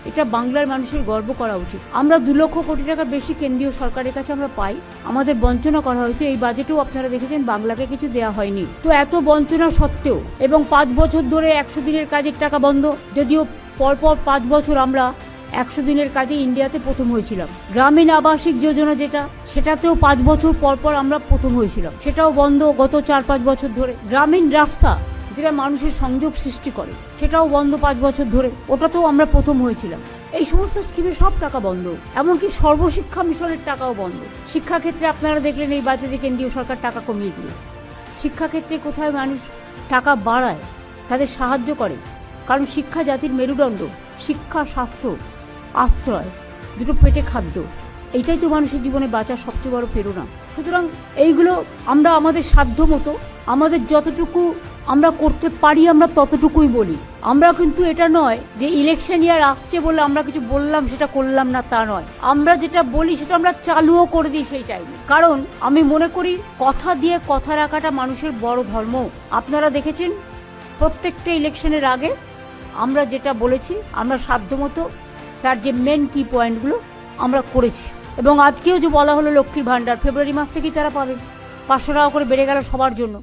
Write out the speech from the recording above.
এটা বাংলার মানুষের গর্ব করা উচিত। আমরা 2 লক্ষ কোটি টাকার বেশি কেন্দ্রীয় সরকারের কাছে আমরা পাই, আমাদের বঞ্চনা করা হয়েছে। এই বাজেটেও আপনারা দেখেছেন বাংলাকে কিছু দেওয়া হয়নি। তো এত বঞ্চনা সত্ত্বেও এবং 5 বছর ধরে 100 দিনের কাজের টাকা বন্ধ, যদিও পরপর 5 বছর আমরা 100 দিনের কাজে ইন্ডিয়াতে প্রথম হয়েছিলাম। গ্রামীণ আবাসিক যোজনা যেটা, সেটাতেও 5 বছর পরপর আমরা প্রথম হয়েছিলাম, সেটাও বন্ধ গত 4-5 বছর ধরে। গ্রামীণ রাস্তা যেটা মানুষের সংযোগ সৃষ্টি করে, সেটাও বন্ধ 5 বছর ধরে, ওটাতেও আমরা প্রথম হয়েছিলাম। এই সমস্ত স্কিমে সব টাকা বন্ধ, এমনকি সর্বশিক্ষা মিশনের টাকাও বন্ধ। শিক্ষাক্ষেত্রে আপনারা দেখলেন এই বাজেটে কেন্দ্রীয় সরকার টাকা কমিয়ে দিয়েছে। শিক্ষাক্ষেত্রে কোথায় মানুষ টাকা বাড়ায়, তাদের সাহায্য করে, কারণ শিক্ষা জাতির মেরুদণ্ড। শিক্ষা, স্বাস্থ্য, আশ্রয়, দুটো পেটে খাদ্য, এইটাই তো মানুষের জীবনে বাঁচার সবচেয়ে বড় প্রেরণা। সুতরাং এইগুলো আমরা আমাদের সাধ্য মতো, আমাদের যতটুকু আমরা করতে পারি আমরা ততটুকুই বলি। আমরা কিন্তু এটা নয় যে ইলেকশন ইয়ার আসছে বলে আমরা কিছু বললাম সেটা করলাম না, তা নয়। আমরা যেটা বলি সেটা আমরা চালুও করে দিই সেই টাইমে, কারণ আমি মনে করি কথা দিয়ে কথা রাখাটা মানুষের বড় ধর্ম। আপনারা দেখেছেন প্রত্যেকটা ইলেকশনের আগে আমরা যেটা বলেছি আমরা সাধ্যমতো তার যে মেন কি পয়েন্টগুলো আমরা করেছি। এবং আজকেও যে বলা হলো লক্ষ্মীর ভান্ডার, ফেব্রুয়ারি মাস থেকেই তারা পাবে। 500 টাকা করে বেড়ে গেল সবার জন্য।